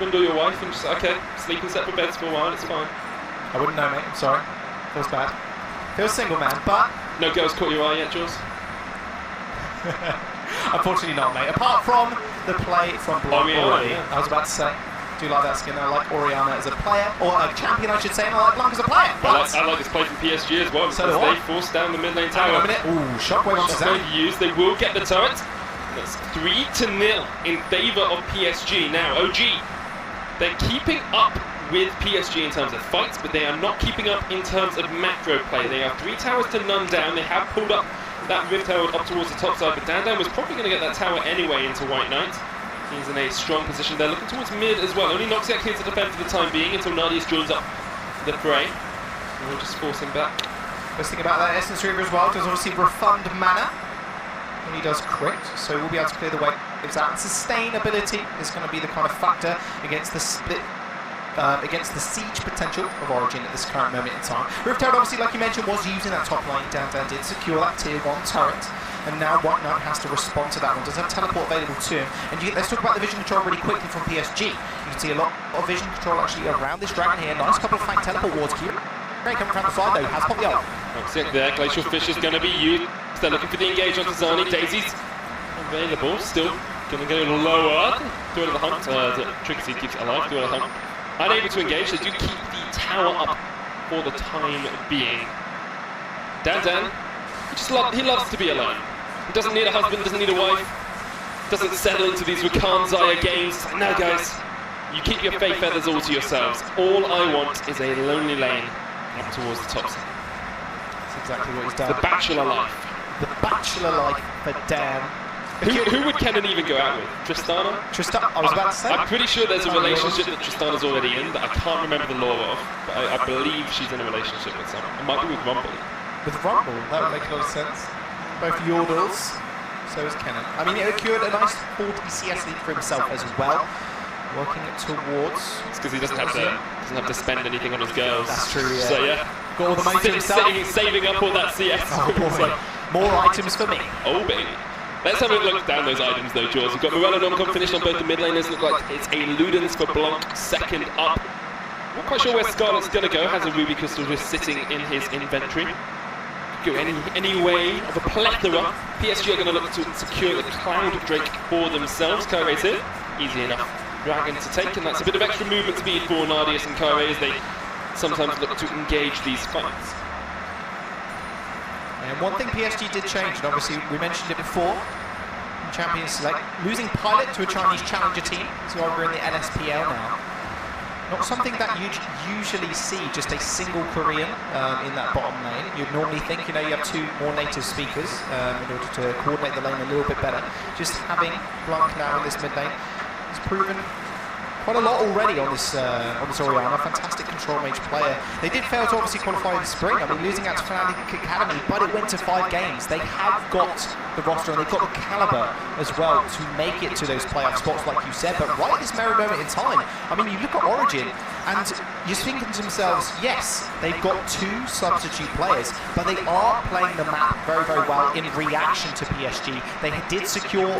husband or your wife and just, okay, sleep in separate beds for a while, it's fine. I wouldn't know, mate. I'm sorry. Feels bad. Feels single, man, but... No girls caught your eye yet, Jules? Unfortunately not, mate. Apart from the play from Blanc already. Yeah. I was about to say, do you like that skin? I like Oriana as a player, or a champion, I should say, and I like Blanc as a player. I like this play from PSG as well, so because they forced down the mid lane tower. Hang on a minute. Ooh, shockwave on Zan. Used. They will get the turret. That's 3-0 in favour of PSG. Now, OG, they're keeping up with PSG in terms of fights, but they are not keeping up in terms of macro play. They are 3 towers to none down. They have pulled up that Rift Herald up towards the top side, but Dan was probably going to get that tower anyway into White Knight. He's in a strong position. They're looking towards mid as well. Only Noxiac here to defend for the time being until Nadius joins up the fray. And we'll just force him back. Best thing about that Essence Reaver as well, does obviously refund mana when he does crit, so we'll be able to clear the waves out. And sustainability is going to be the kind of factor against the split. Against the siege potential of Origin at this current moment in time. Rift Herald, obviously, like you mentioned, was using that top lane. Dan did secure that tier 1 turret, and now White Knight has to respond to that one. Does have teleport available to him. And let's talk about the vision control really quickly from PSG. You can see a lot of vision control actually around this dragon here. Nice couple of flank teleport wards. Great coming from the side though, has popped the ult. That's it there, Glacial Fish is going to be used. They're looking for the engage onto Zani. Daisy's available, still going to go lower. Do another hunt, Trickseed keeps it alive, do another hunt. Unable to engage, they do keep the tower up for the time being. Dan, he loves to be alone. He doesn't need a husband, doesn't need a wife, doesn't settle into these Rakan Zaya games. No guys, you keep your fey feathers all to yourselves. All I want is a lonely lane up towards the top side. That's exactly what he's done. The bachelor life. The bachelor life for Dan. Who would Kenan even go out with? Tristana? I was about to say. I'm pretty sure there's a relationship that Tristana's already in that I can't remember the lore of, but I believe she's in a relationship with someone. It might be with Rumble. With Rumble? That would make a lot of sense. Both Yordles, so is Kenan. I mean, it secured a nice 40 CS lead for himself as well. Working towards... It's because he doesn't have to spend anything on his girls. That's true, yeah. So yeah. Got all the money to himself. Saving up all that CS. Oh boy. More items for me. Oh baby. Let's have a look down those items though, Jaws. We've got Morello Nomicon finished on both the mid laners. Look like it's a Ludens for Blanc, second up. Not quite sure where Scarlet's going to go. Has a Ruby Crystal just sitting in his inventory. Go any way of a plethora. PSG are going to look to secure the Cloud Drake for themselves. Kyrie's here. Easy enough dragon to take, and that's a bit of extra movement speed for Nadius and Kyrie as they sometimes look to engage these fights. And one thing PSG did change, and obviously we mentioned it before, in Champions Select, losing Pilot to a Chinese challenger team, so over in the NSPL now. Not something that you'd usually see, just a single Korean in that bottom lane. You'd normally think, you know, you have 2 more native speakers in order to coordinate the lane a little bit better. Just having Blanc now in this mid lane has proven quite a lot already on this Oriana. Fantastic control mage player. They did fail to obviously qualify in the spring. I mean, losing out to Fnatic Academy, but it went to 5 games. They have got the roster and they've got the caliber as well to make it to those playoff spots, like you said. But right at this very moment in time, I mean, you look at Origin and you're thinking to themselves, yes, they've got 2 substitute players, but they are playing the map very, very well in reaction to PSG. They did secure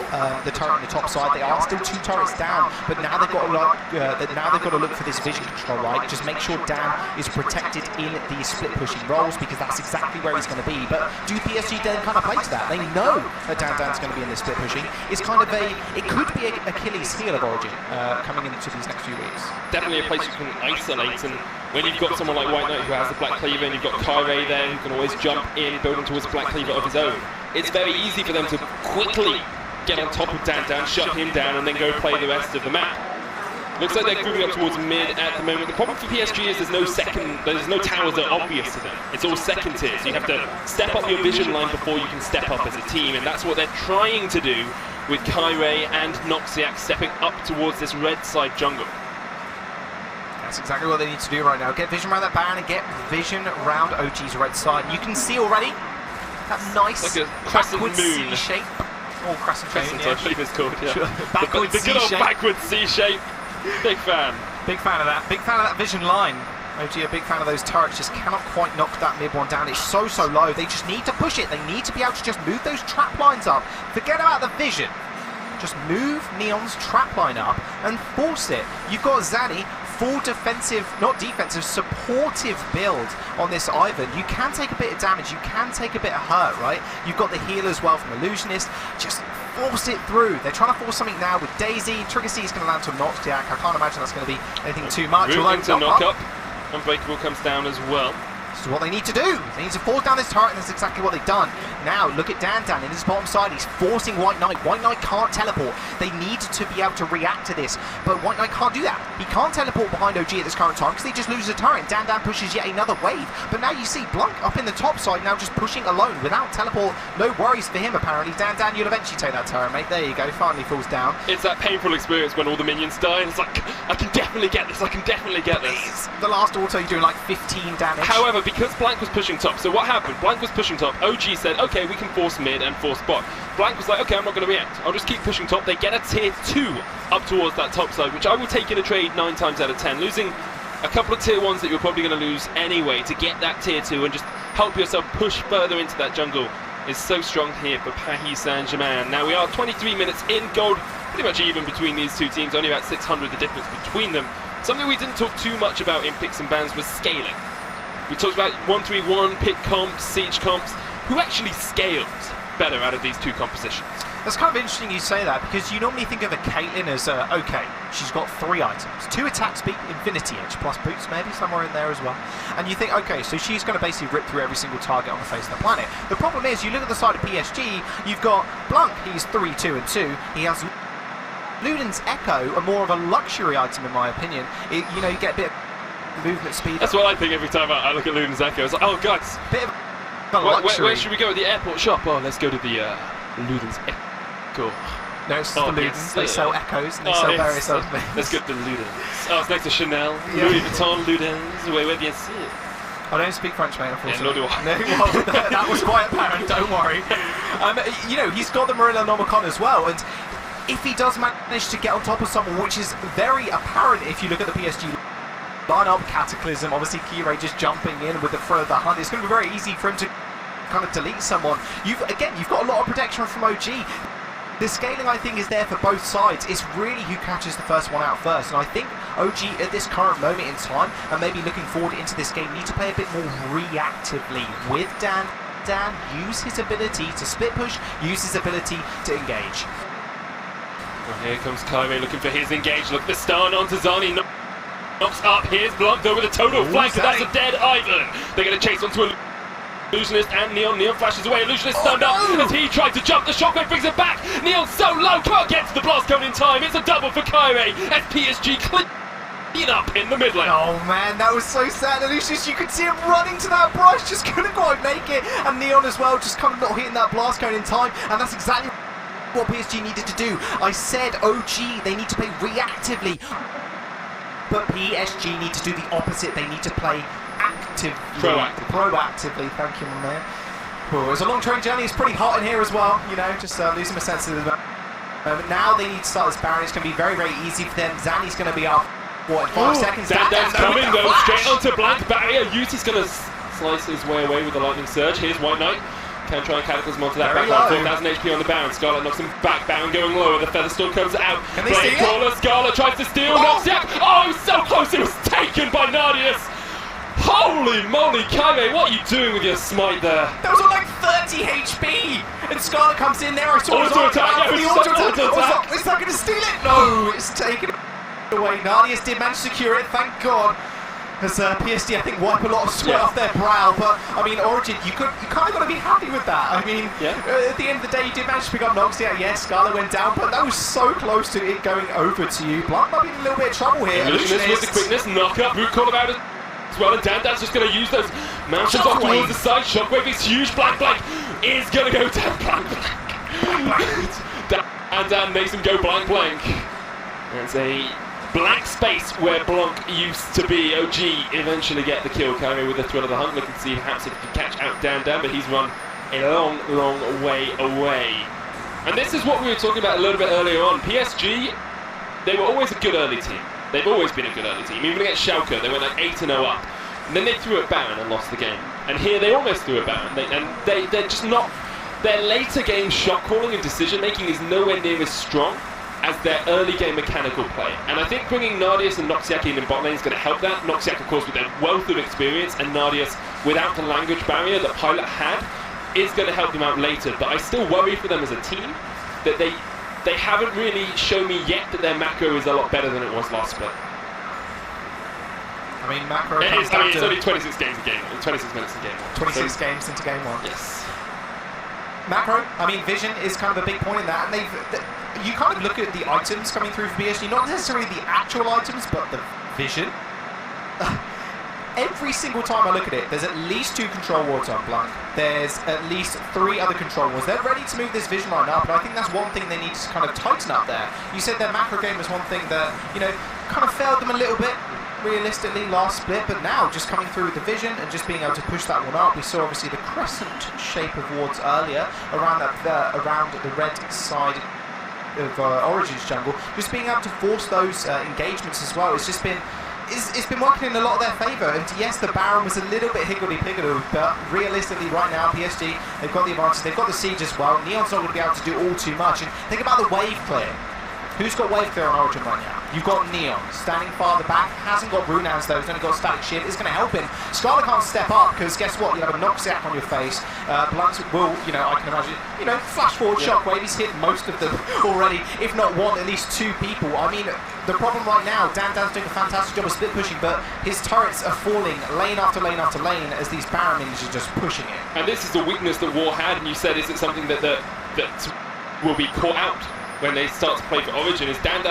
the turret on the top side. They are still 2 turrets down, but now they've got to look for this vision control, right? Just make sure Dan is protected in these split pushing roles, because that's exactly where he's going to be. But do PSG then kind of play to that? They know that Dan's going to be in this split pushing. It's kind of it could be an Achilles heel of Origin coming into these next few weeks. Definitely a place you can isolate, and when you've got someone like White Knight who has the Black Cleaver, and you've got Kyrie there who can always jump in, building towards Black Cleaver of his own, it's very easy for them to quickly get on top of Dan, shut him down, and then go play the rest of the map. Looks like they're moving up towards mid at the moment. The problem for PSG is there's no towers that are obvious to them. It's all second tier, so you have to step up your vision line before you can step up as a team, and that's what they're trying to do with Kyrie and Noxiac stepping up towards this red side jungle. That's exactly what they need to do right now. Get vision around that Baron and get vision around OG's red side. You can see already that nice like a crescent moon C shape. Oh, crescent I believe it's called, yeah. Backwards the good old backwards C shape. Big fan. Big fan of that. Big fan of that vision line. OG, a big fan of those turrets. Just cannot quite knock that mid one down. It's so low. They just need to push it. They need to be able to just move those trap lines up. Forget about the vision. just move Neon's trap line up and force it. You've got Zanny, full defensive, not defensive, supportive build on this Ivan. You can take a bit of damage, you can take a bit of hurt, right? You've got the heal as well from Illusionist. Just force it through. They're trying to force something now with Daisy. Trigger C is going to land to Noxiac. I can't imagine that's going to be anything too much. Moving to knock up. Unbreakable comes down as well. This is what they need to do. They need to force down this turret, and that's exactly what they've done. Now, look at Dan in his bottom side. He's forcing White Knight. White Knight can't teleport. They need to be able to react to this, but White Knight can't do that. He can't teleport behind OG at this current time because they just lose the turret. Dan pushes yet another wave, but now you see Blanc up in the top side now just pushing alone without teleport. No worries for him, apparently. Dan, you'll eventually take that turret, mate. There you go. Finally falls down. It's that painful experience when all the minions die, and it's like, I can definitely get this. I can definitely get this. Please. The last auto, you're doing like 15 damage. However, because Blanc was pushing top, so what happened? Blanc was pushing top. OG said, okay, we can force mid and force bot. Blanc was like, okay, I'm not going to react. I'll just keep pushing top. They get a tier 2 up towards that top side, which I will take in a trade 9 times out of 10. Losing a couple of tier 1s that you're probably going to lose anyway to get that tier 2 and just help yourself push further into that jungle is so strong here for Paris Saint-Germain. Now we are 23 minutes in, gold pretty much even between these two teams, only about 600 the difference between them. Something we didn't talk too much about in picks and bans was scaling. We talked about 1-3-1, pick comps, siege comps. Who actually scales better out of these two compositions? That's kind of interesting you say that, because you normally think of a Caitlyn as, okay, she's got 3 items. 2 attack speed, Infinity Edge, plus boots maybe, somewhere in there as well. And you think, okay, so she's going to basically rip through every single target on the face of the planet. The problem is, you look at the side of PSG, you've got Blanc, he's 3, 2, and 2. He has Luden's Echo, a more of a luxury item in my opinion. You know, you get a bit of movement speed. That's what I think every time I look at Luden's Echo. It's like, oh guys, bit of a luxury. Where should we go at the airport shop? Oh, let's go to the Luden's Echo. No, it's just the Ludens. Yes. They sell Echoes and they sell various other things. Let's go to the Ludens. Oh, it's next to Chanel, Louis Vuitton, Ludens. Oui, bien sûr. I don't speak French, mate, unfortunately. Yeah, nor do I. No, well, that was quite apparent, don't worry. You know, he's got the Marilla Nomicon as well, and if he does manage to get on top of someone, which is very apparent if you look at the PSG line-up, Cataclysm, obviously Kirei just jumping in with the throw of the hunt, it's going to be very easy for him to kind of delete someone. You've got a lot of protection from OG. The scaling, I think, is there for both sides. It's really who catches the first one out first. And I think OG, at this current moment in time, and maybe looking forward into this game, need to play a bit more reactively with Dan. Dan, use his ability to split push, use his ability to engage. Well, here comes Kyrie looking for his engage. Look, the stun onto Zani. Knocks up. Here's Blanc, though, with a total flank. That's a dead Ivan. They're going to chase onto a Illusionist and Neon. Neon flashes away. Illusionist stunned up as he tried to jump. The shockwave brings it back. Neon's so low, can't get to the blast cone in time. It's a double for Kyrie as PSG clean up in the mid lane. Oh man, that was so sad. Illusionist, you could see him running to that brush, just couldn't quite make it. And Neon as well, just kind of not hitting that blast cone in time. And that's exactly what PSG needed to do. I said OG, they need to play reactively. But PSG need to do the opposite. They need to play proactively. Thank you, my man. Well, it was a long train journey. It's pretty hot in here as well. You know, just losing my sense of the moment. Now they need to start this barrier. It's going to be very, very easy for them. Zanny's going to be up. What, in 5 seconds? Dan's coming though, straight onto Blanc barrier. Yuti's going to slice his way away with the lightning surge. Here's White Knight. Can try and cataclysm onto that back line. 4,000 HP on the Baron. Scarlet knocks him back. Baron going lower. The Featherstorm comes out. Blade Caller. Scarlet tries to steal. Noxiac. Oh, so close. It was taken by Nardius. Holy moly, Kyrie, what are you doing with your smite there? That was on like 30 HP! And Scarlet comes in there, I saw auto attack, the auto attack! Is that going to steal it? No, it's taken away. Nardius did manage to secure it, thank God. As PSG, I think, wipe a lot of sweat off their brow, but I mean, Origin, you kind of got to be happy with that. I mean, at the end of the day, you did manage to pick up Noxia. Yes, Scarlet went down, but that was so close to it going over to you. Blanc might be in a little bit of trouble here. Illusionist with the quickness, knock up, root call about it as well, and Dan's just going to use those mountains off towards the side. Shockwave is huge. Blanc is going to go down. Dan makes him go blank. There's a blank space where Blanc used to be. OG eventually get the kill. Kyrie with the thrill of the hunt, looking to see perhaps if he can catch out Dan, but he's run a long way away. And this is what we were talking about a little bit earlier on. PSG, they were always a good early team. They've always been a good early team. Even against Schalke, they went like 8-0 up. And then they threw it Baron and lost the game. And here they almost threw it Baron. They're just not their later game shot calling and decision making is nowhere near as strong as their early game mechanical play. And I think bringing Nardius and Noxiak in bot lane is going to help that. Noxiak, of course, with their wealth of experience, and Nardius, without the language barrier that Pilot had, is going to help them out later. But I still worry for them as a team that they haven't really shown me yet that their macro is a lot better than it was last split. I mean, macro It's only 26 games a game, 26 minutes a game. 26 games into game one. Yes. Macro, I mean, vision is kind of a big point in that, and you kind of look at the items coming through for PSG, not necessarily the actual items, but the vision. Every single time I look at it, there's at least 2 control wards on Blanc. There's at least 3 other control wards. They're ready to move this vision line up, and I think that's one thing they need to kind of tighten up there. You said their macro game was one thing that, you know, kind of failed them a little bit, realistically, last split, but now just coming through with the vision and just being able to push that one up. We saw obviously the crescent shape of wards earlier around that around the red side of Origin's jungle, just being able to force those engagements as well. It's just been it's been working in a lot of their favour, and yes, the Baron was a little bit higgledy-piggledy, but realistically right now PSG, they've got the advantage, they've got the siege as well. Neon's not going to be able to do all too much, and think about the wave clear. Who's got wave clear on Origin right now? You've got Neon, standing farther back, hasn't got Runans though, he's only got Static Shield, it's going to help him. Scarlet can't step up, because guess what, you have a Noxiac on your face. Blunt will, you know, I can imagine, you know, flash forward shockwave, he's hit most of them already, if not one, at least 2 people. I mean, the problem right now, Dan's doing a fantastic job of split pushing, but his turrets are falling lane after lane after lane as these Baron minions are just pushing it. And this is the weakness that War had, and you said, is it something that will be caught out when they start to play for Origin? Is Dan,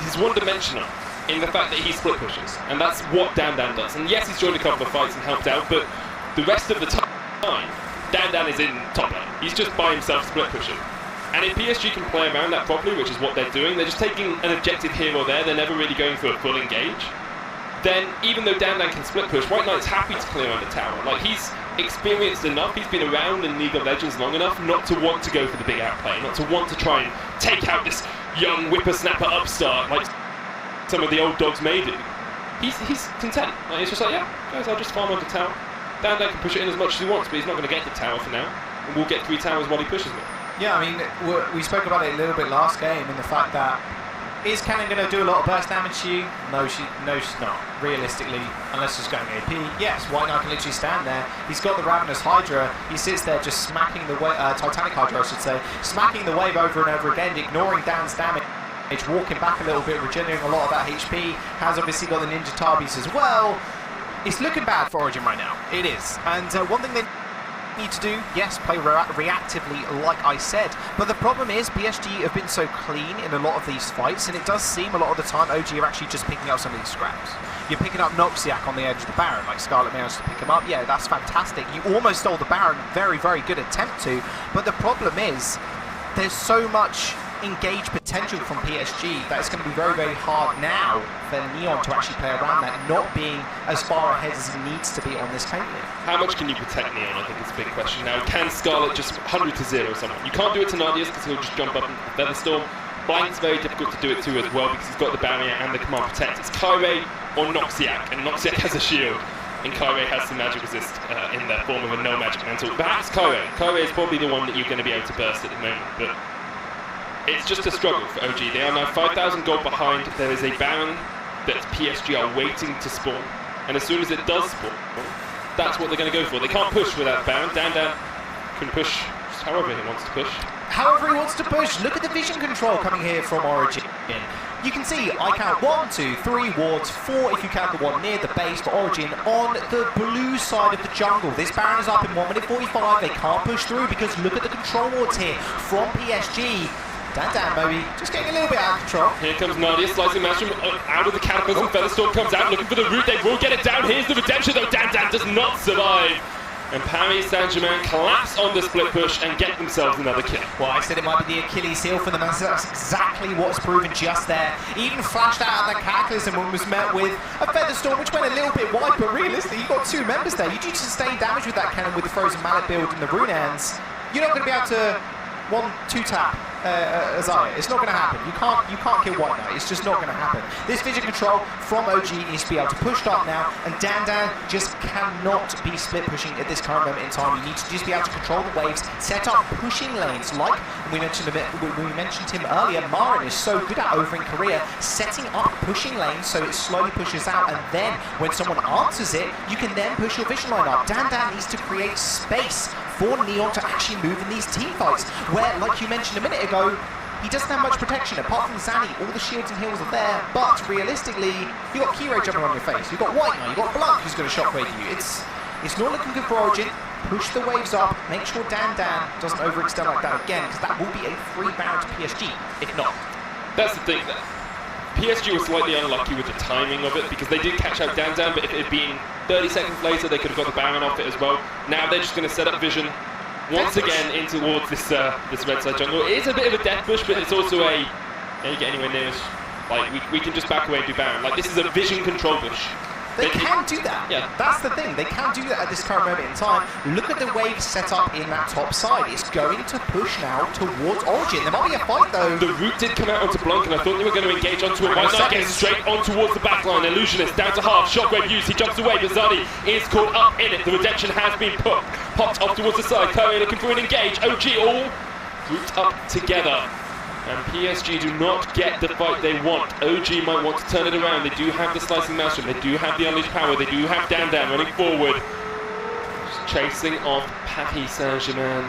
he's one-dimensional in the fact that he split pushes, and that's what Dan does. And yes, he's joined a couple of fights and helped out, but the rest of the time, Dan is in top lane. He's just by himself split pushing. And if PSG can play around that properly, which is what they're doing, they're just taking an objective here or there, they're never really going for a full engage, then even though Dan can split push, White Knight's happy to clear on the tower. Like, he's experienced enough, he's been around in League of Legends long enough not to want to go for the big outplay, not to want to try and take out this young whippersnapper upstart like some of the old dogs may do. He's content. Like, he's just like, yeah, guys, I'll just farm on the tower. Dan can push it in as much as he wants, but he's not going to get the tower for now, and we'll get 3 towers while he pushes it. Yeah, I mean, we spoke about it a little bit last game, and the fact that is Cannon going to do a lot of burst damage to you? No, she's not. Realistically, unless she's going AP. Yes, White Knight can literally stand there. He's got the Ravenous Hydra. He sits there just smacking the wave, Titanic Hydra, I should say, smacking the wave over and over again, ignoring Dan's damage, walking back a little bit, regenerating a lot of that HP. Has obviously got the Ninja Tabis as well. It's looking bad for Origin right now. It is. And one thing they need to do, yes, play reactively like I said, but the problem is PSG have been so clean in a lot of these fights, and it does seem a lot of the time OG are actually just picking up some of these scraps. You're picking up Noxiac on the edge of the Baron, like Scarlet managed to pick him up. Yeah, that's fantastic. You almost stole the Baron, very, very good attempt to, but the problem is there's so much engage potential from PSG that it's going to be very, very hard now for Neon to actually play around that, not being as far ahead as he needs to be on this lane. How much can you protect Neon, I think is a big question now. Can Scarlet just 100 to 0 someone? You can't do it to Nardius because he'll just jump up into the Featherstorm. Blank's very difficult to do it to as well because he's got the barrier and the command protect. It's Kyrie or Noxiac, and Noxiac has a shield, and Kyrie has some magic resist in the form of a no magic mantle. Perhaps Kyrie. Kyrie is probably the one that you're going to be able to burst at the moment, but it's just a struggle for OG. They are now 5,000 gold behind. There is a Baron that PSG are waiting to spawn, and as soon as it does spawn, that's what they're going to go for. They can't push without Baron. Dan can push just however he wants to push. However he wants to push. Look at the vision control coming here from Origin. You can see I count 1, 2, 3 wards, 4 if you count the one near the base for Origin on the blue side of the jungle. This Baron is up in 1 minute 45. They can't push through because look at the control wards here from PSG. Dan, baby, just getting a little bit out of control. Here comes Nadia, slicing Maelstrom out of the Cataclysm. Featherstorm comes out looking for the root. They will get it down. Here's the redemption, though. Dan does not survive. And Paris Saint-Germain collapse on the split push and get themselves another kill. Well, I said it might be the Achilles heel for them, and that's exactly what's proven just there. Even flashed out of the Cataclysm and was met with a Featherstorm, which went a little bit wide, but realistically, you've got 2 members there. You do sustain damage with that cannon with the Frozen Mallet build and the Rune Hands. You're not going to be able to 1-2 tap Azaya. It's not going to happen. You can't kill White Knight. It's just not going to happen. This vision control from OG needs to be able to push up now, and Dan just cannot be split pushing at this current moment in time. You need to just be able to control the waves, set up pushing lanes like we mentioned him earlier. Marin is so good at over in Korea, setting up pushing lanes so it slowly pushes out, and then when someone answers it, you can then push your vision line up. Dan needs to create space for Neon to actually move in these team fights, where, like you mentioned a minute ago, he doesn't have much protection. Apart from Zanny, all the shields and heals are there, but realistically, you've got Kiro jumping on your face, you've got White Knight, you've got Blanc who's going to shockwave you. It's not looking good for Origin. Push the waves up, make sure Dan doesn't overextend like that again, because that will be a free bound to PSG, if not. That's the thing. PSG was slightly unlucky with the timing of it, because they did catch out Dan, but if it had been 30 seconds later, they could have got the Baron off it as well. Now they're just going to set up vision once again in towards this red side jungle. It is a bit of a death push, but it's also a, you get anywhere near us, like we can just back away and do Baron. Like, this is a vision control push. They can do that. Yeah. That's the thing. They can do that at this current moment in time. Look at the wave set up in that top side. It's going to push now towards Origin. There might be a fight though. The root did come out onto Blanc, and I thought they were going to engage onto it. White Knight gets straight on towards the backline. Illusionist down to half. Shockwave used. He jumps away, but Zani is caught up in it. The redemption has been popped off towards the side. Koei looking for an engage. OG all grouped up together. And PSG do not get the fight they want. OG might want to turn it around. They do have the slicing maelstrom. They do have the unleashed power. They do have Dan running forward. Just chasing off Paris Saint-Germain.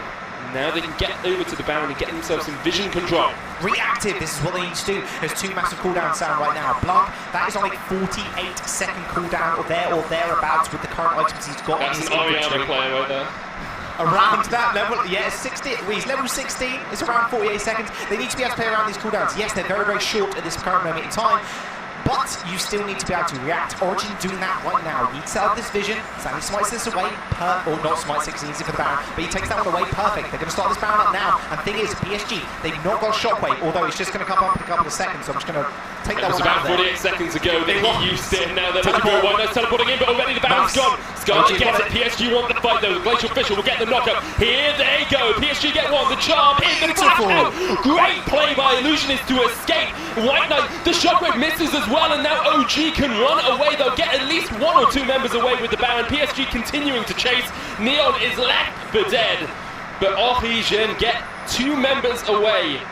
Now they can get over to the Baron and get themselves some vision control. Reactive, this is what they need to do. There's 2 massive cooldowns down right now. Blanc, that is on a 48-second cooldown or thereabouts with the current items he's got. That's an Oriana player right there. Around that level, yeah, 60. He's level 16. It's around 48 seconds. They need to be able to play around these cooldowns. Yes, they're very, very short at this current moment in time, but you still need to be able to react. Origin doing that right now. You need to set up this vision. Zanny smites this away, or not smite 6 easy for the Baron, but he takes that one away perfect. They're going to start this Baron up now. And the thing is, PSG, they've not got Shockwave, although it's just going to come up in a couple of seconds, so I'm just going to take that one out. It was about 48 seconds ago that he used it, and now they're looking for White Knight's teleporting in, but already the Baron's gone. Scarlet gets it. PSG want the fight though. Glacial Fisher will get the knockup. Here they go. PSG get one. The charm in the back. Great play by Illusionist to escape. White Knight, the Shockwave misses as well, and now OG can run away. They'll get at least 1 or 2 members away with the Baron. PSG continuing to chase. Neon is left for dead, but Origin get 2 members away,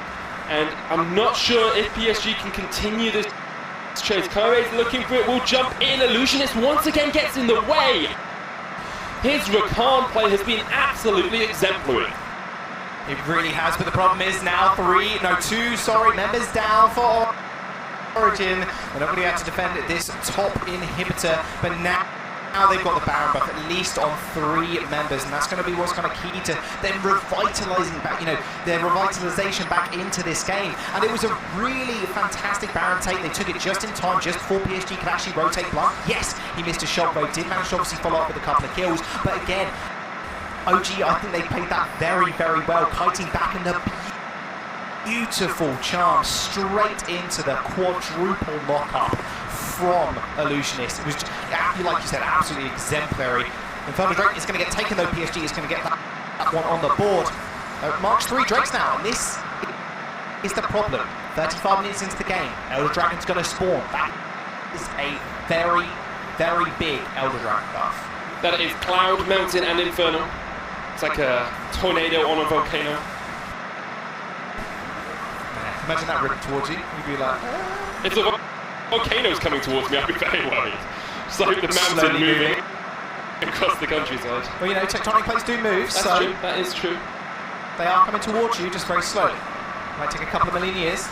and I'm not sure if PSG can continue this chase. Koei's looking for it, will jump in. Illusionist once again gets in the way. His Rakan play has been absolutely exemplary. It really has, but the problem is now 2 members down for Origin. They're not going to have to defend this top inhibitor, but now they've got the Baron buff at least on 3 members, and that's going to be what's kind of key to them revitalizing back, their revitalization back into this game. And it was a really fantastic Baron take. They took it just in time, just before PSG could actually rotate Blanc. Yes, he missed a shockwave, did manage to obviously follow up with a couple of kills, but again, OG, I think they played that very, very well, kiting back in the beautiful charm straight into the quadruple lockup from Illusionist. It was, like you said, absolutely exemplary. Infernal Drake is going to get taken though. PSG is going to get that one on the board. Marks 3 Drakes now, and this is the problem. 35 minutes into the game, Elder Dragon's going to spawn. That is a very, very big Elder Dragon buff. That is Cloud, Mountain, and Infernal. It's like a tornado on a volcano. Imagine that ripping towards you. You'd be like, if the volcano's coming towards me, I'd be very worried. Just like the mountain moving across the countryside. Well, tectonic plates do move, That's so true. That is true. They are coming towards you, just very slowly. Might take a couple of million years.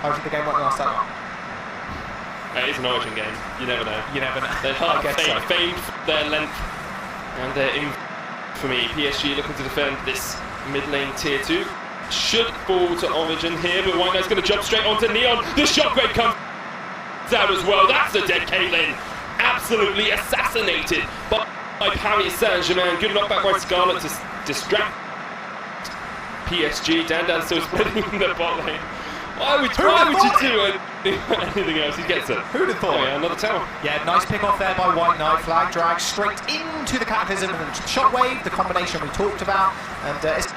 I think the game won't last that long. It is an Origin game. You never know. You never know. They're famed for their length and their infamy. PSG looking to defend this mid lane tier 2. Should fall to Origin here, but White Knight's going to jump straight onto Neon. The shockwave comes out as well. That's a dead Caitlyn. Absolutely assassinated by Paris Saint-Germain. Good knockback by Scarlet to distract PSG. Dan still spreading in the bot lane. Why would you do anything else? He gets it. Who'd have thought? Oh, yeah, another tower. Yeah, nice pick off there by White Knight. Flag drag straight into the Cataclysm and then Shockwave, the combination we talked about. And it's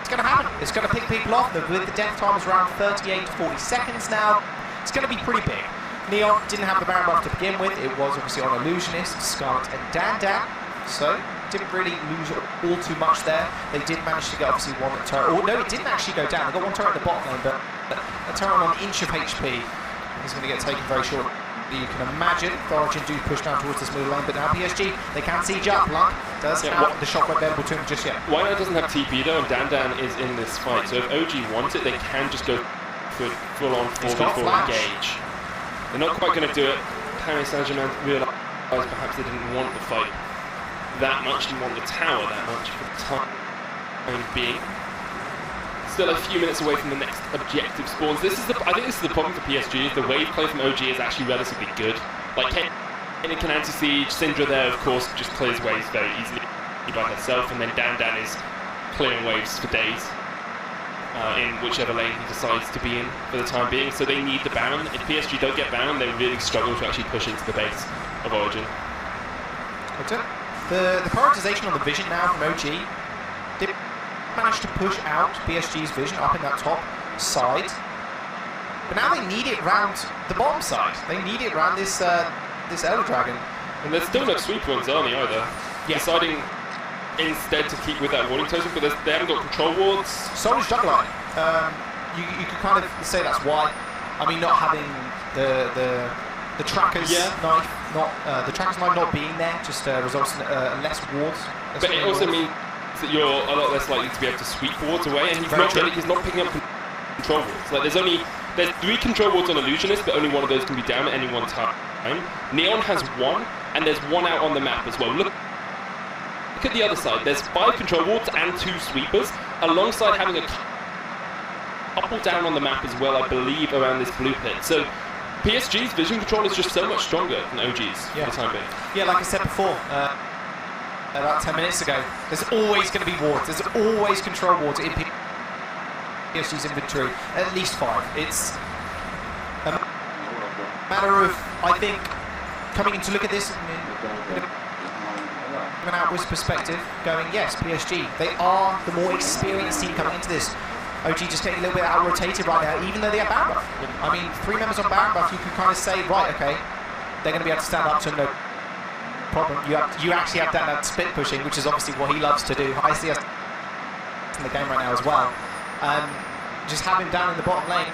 it's going to happen. It's going to pick people off. With the death time is around 38 to 40 seconds now. It's going to be pretty big. Neon didn't have the Baron buff to begin with. It was obviously on Illusionist, Scarlet and Dan. So didn't really lose all too much there. They did manage to get obviously one turret. Oh no, it didn't actually go down. They got one turret at the bottom lane, but a turret on an inch of HP is going to get taken very short. You can imagine the Origin do push down towards this middle lane, but now PSG, they can siege up. Lunk does have the shot won't be able to him just yet. Why doesn't have TP though, and Dan is in this fight, so if OG wants it, they can just go for full-on 4v4 engage. They're not quite going to do it. Paris Saint-Germain realised perhaps they didn't want the fight that much, didn't want the tower that much for the time being. Still a few minutes away from the next objective spawns. I think this is the problem for PSG, is the wave play from OG is actually relatively good. Like, Kenny can anti-siege, Syndra there, of course, just clears waves very easily by herself, and then Dan is clearing waves for days. In whichever lane he decides to be in for the time being, so they need the Baron. If PSG don't get Baron, they really struggle to actually push into the base of Origin. The prioritization on the vision now from OG did manage to push out PSG's vision up in that top side, but now they need it round the bottom side. They need it round this this Elder Dragon. And there's still no sweep ones early either. Yeah. Deciding instead to keep with that warning totem, but they haven't got control wards. So is Juggler. You could kind of say that's why. I mean, not having the tracker's knife, the tracker's knife not being there, just results in less wards. But it also means that you're a lot less likely to be able to sweep wards away, and he's not picking up control wards. Like there's 3 control wards on Illusionist, but only one of those can be down at any one time. Neon has 1, and there's 1 out on the map as well. Look at the other side. There's 5 control wards and 2 sweepers, alongside having a couple down on the map as well, I believe, around this blue pit. So PSG's vision control is just so much stronger than OG's for the time being. Yeah, like I said before, about 10 minutes ago, there's always going to be wards. There's always control wards in PSG's inventory, at least 5. It's a matter of, I think, coming in to look at this from an outwards perspective, going, yes, PSG, they are the more experienced team coming into this. OG just getting a little bit out-rotated right now, even though they have Baron buff. I mean, 3 members on Baron buff, you can kind of say, right, okay, they're going to be able to stand up to no problem. You actually have that split pushing, which is obviously what he loves to do. I see us in the game right now as well. Just have him down in the bottom lane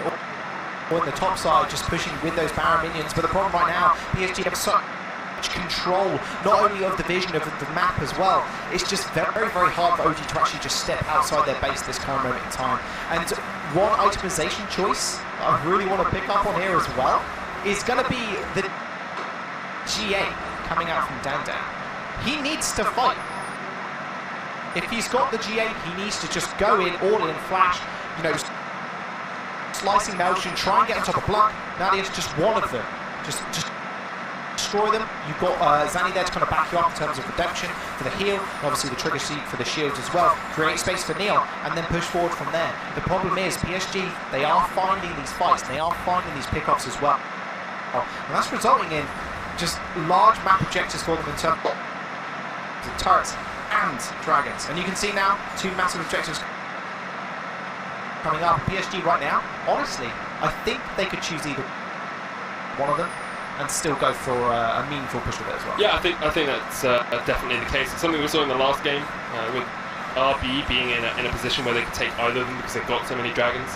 or in the top side, just pushing with those Baron minions. But the problem right now, PSG have such control, not only of the vision of the map as well. It's just very, very hard for OG to actually just step outside their base this current moment in time. And one itemization choice I really want to pick up on here as well is going to be the GA coming out from Dan. He needs to fight. If he's got the GA, he needs to just go in, all in, flash, you know, slicing motion, try and get on top of Blunt. Now there's just one of them. Just destroy them. You've got Zanny there to kind of back you up in terms of redemption for the heal, and obviously the trigger seat for the shields as well. Create space for Neon, and then push forward from there. The problem is PSG, they are finding these fights, they are finding these pickoffs as well. And that's resulting in just large map objectives for them in terms of turrets and dragons. And you can see now 2 massive objectives coming up. PSG right now, honestly, I think they could choose either one of them and still go for a meaningful push with it as well. Yeah, I think that's definitely the case. It's something we saw in the last game with RB being in a position where they could take either of them because they've got so many dragons.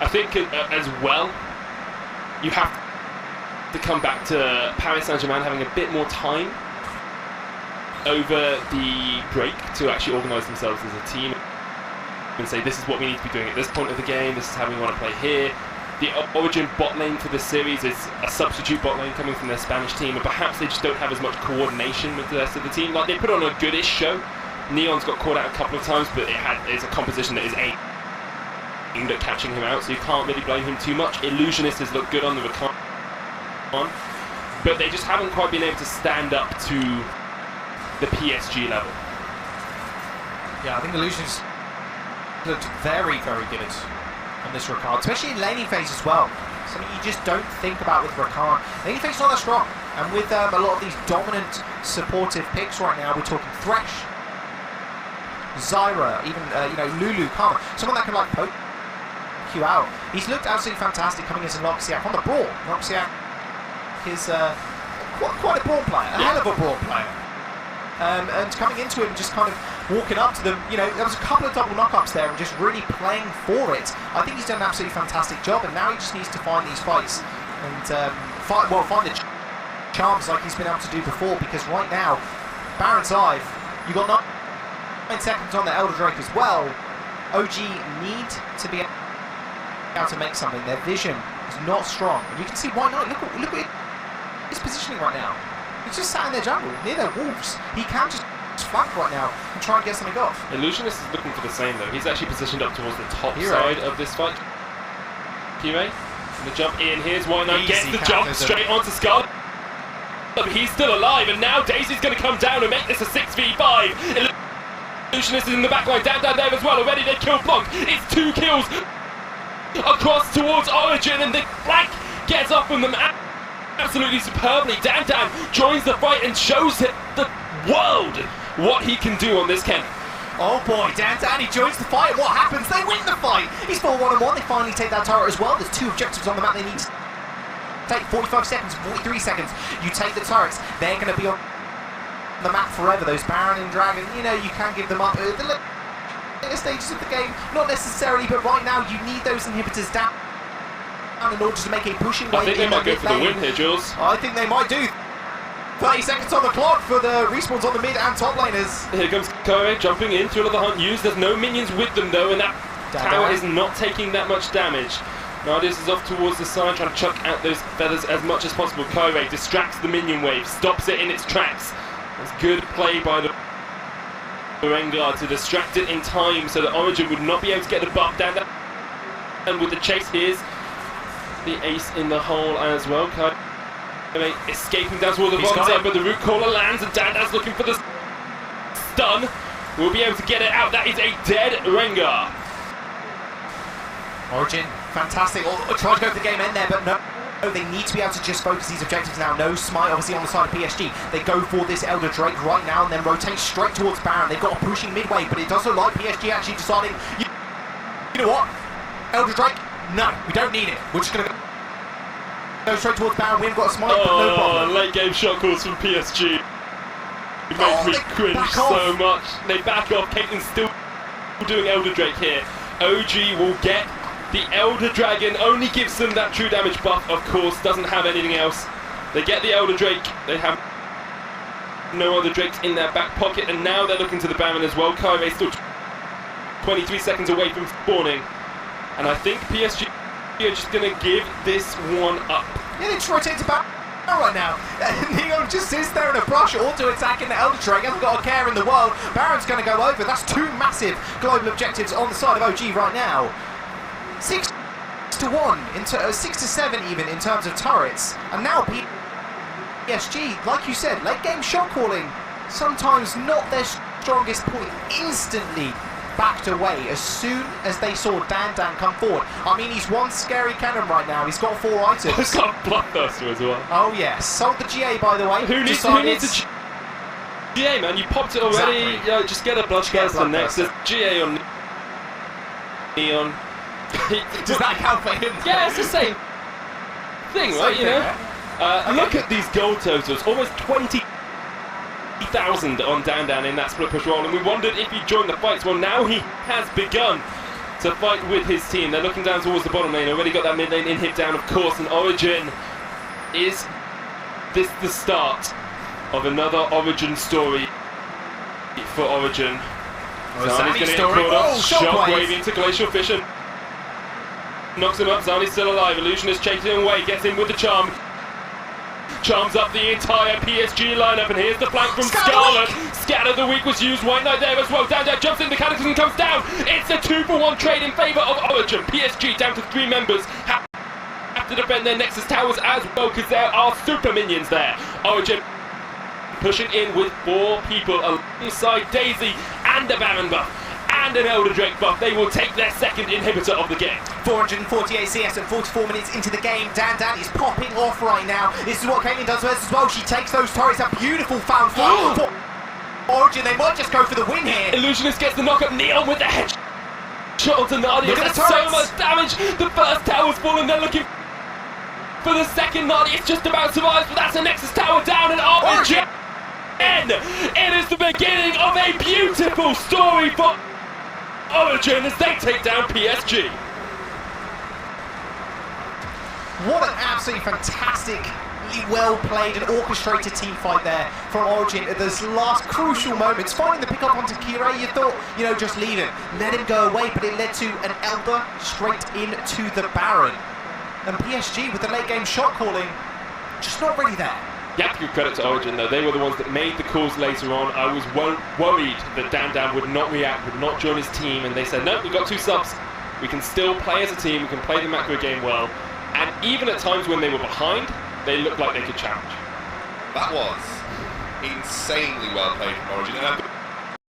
I think as well, you have to come back to Paris Saint-Germain having a bit more time over the break to actually organise themselves as a team and say, this is what we need to be doing at this point of the game, this is how we want to play here. The Origin bot lane for this series is a substitute bot lane coming from their Spanish team, and perhaps they just don't have as much coordination with the rest of the team. Like, they put on a goodish show. Neon's got caught out a couple of times, but it's a composition that is aimed at catching him out, so you can't really blame him too much. Illusionist has looked good on the Recon, but they just haven't quite been able to stand up to the PSG level. Yeah, I think Illusionist looked very, very good on this Rakan, especially in laning phase as well. Something you just don't think about with Rakan. Laning phase is not that strong, and with a lot of these dominant supportive picks right now, we're talking Thresh, Zyra, even Lulu, Karma, someone that can like poke you out. He's looked absolutely fantastic coming into Noxiac on the brawl. Noxiac is quite a brawl player, a hell of a brawl player. And coming into him, just kind of walking up to them, there was a couple of double knock-ups there and just really playing for it. I think he's done an absolutely fantastic job, and now he just needs to find these fights and find the charms like he's been able to do before, because right now, Baron's Eye, you've got 9 seconds on the Elder Drake as well. OG need to be able to make something. Their vision is not strong. And you can see why not. Look at his positioning right now. He's just sat in their jungle, near their wolves. He can just flank right now and try and get something off. Illusionist is looking for the same though. He's actually positioned up towards the top side of this fight. QA, and the jump in. Here's White Knight, gets the jump straight onto Skull. But he's still alive, and now Daisy's going to come down and make this a 6v5. Illusionist is in the back line, down there as well. Already they killed Blanc. It's 2 kills across towards Origin, and the flank gets off from them absolutely superbly. Dan joins the fight and shows the world what he can do on this Ken. Oh boy, Dan, he joins the fight. What happens? They win the fight. He's 4-1-1. They finally take that turret as well. There's 2 objectives on the map they need to take. 45 seconds, 43 seconds. You take the turrets. They're going to be on the map forever. Those Baron and Dragon, you can give them up at the later stages of the game. Not necessarily, but right now you need those inhibitors down in order to make a pushing way. I think they might go for the win here, Jules. I think they might do. 30 seconds on the clock for the respawns on the mid and top laners. Here comes Koei jumping in, through the hunt used. There's no minions with them though, and that tower is not taking that much damage. Nardis is off towards the side, trying to chuck out those feathers as much as possible. Koei distracts the minion wave, stops it in its tracks. That's good play by the Rengar to distract it in time so that Origin would not be able to get the buff down there. And with the chase, here's the ace in the hole as well. Escaping down towards the bottom side, but the root caller lands, and Danda's looking for the stun. We'll be able to get it out. That is a dead Rengar. Origin, fantastic. Try to go for the game end there, but no. They need to be able to just focus these objectives now. No smite, obviously, on the side of PSG. They go for this Elder Drake right now and then rotate straight towards Baron. They've got a pushing midway, but it does look like PSG actually deciding, you know what? Elder Drake? No, we don't need it. We're just going to go straight towards Baron. We haven't got a smite, but no problem. Late game shot calls from PSG. It makes me cringe so much. They back off. Caitlyn's still doing Elder Drake here. OG will get the Elder Dragon, only gives them that true damage buff, of course, doesn't have anything else. They get the Elder Drake, they have no other Drakes in their back pocket, and now they're looking to the Baron as well. Kairei still 23 seconds away from spawning, and I think PSG are just going to give this one up. Yeah, they just rotate to Baron right now. Neon just sits there in a brush, auto-attacking the Elder Drake, hasn't got a care in the world. Baron's going to go over. That's 2 massive global objectives on the side of OG right now. 6-1, 6-7 even in terms of turrets, and now PSG, like you said, late game shot calling, sometimes not their strongest point, instantly backed away as soon as they saw Dan come forward. I mean, he's one scary cannon right now. He's got 4 items. He's got Bloodthirster as well. Oh yes, sold the GA by the way. Who needs a GA, man? You popped it already. Exactly. Yeah, just get a Bloodthirster next. There's GA on Neon. Does that count for him? Yeah, it's the same thing, right? Look at these goal totals, almost 20,000 on Dan in that split push roll, and we wondered if he'd join the fights. Well, now he has begun to fight with his team. They're looking down towards the bottom lane, already got that mid lane in hit down, of course, and Origin, is this the start of another Origin story for Origin? Zani's going to get caught up, shockwave into Glacial Fission. Knocks him up, Zani's still alive, Illusionist chasing him away, gets in with the charm. Charms up the entire PSG lineup, and here's the flank from Scarlet. Scatter the weak was used, White Knight there as well. Dan jumps in, the Cataclysm comes down. It's a 2-for-1 trade in favour of Origin. PSG down to 3 members. Have to defend their Nexus towers as well, because there are super minions there. Origin pushing in with 4 people alongside Daisy and a Baron buff and an Elder Drake buff. They will take their second inhibitor of the game. 448 CS at 44 minutes into the game. Dan is popping off right now. This is what Caitlyn does to us as well. She takes those turrets, a beautiful foul for Origin, they might just go for the win here. Illusionist gets the knock-up. Neon with the head shot onto Nadia. There's so much damage. The first tower's fallen. They're looking for the second. Nadia's just about survives, but that's a Nexus tower down, and Origin. It is the beginning of a beautiful story for Origin as they take down PSG. What an absolutely fantastically well played and orchestrated team fight there from Origin at those last crucial moments. Finding the pick up onto Kire, you thought, you know, just leave him, let him go away, but it led to an Elder straight into the Baron. And PSG with the late game shot calling, just not really there. You have to give credit to Origin though, they were the ones that made the calls later on. I was worried that Dan would not react, would not join his team, and they said, no, we've got 2 subs. We can still play as a team, we can play the macro game well, and even at times when they were behind, they looked like they could challenge. That was insanely well played from Origin. And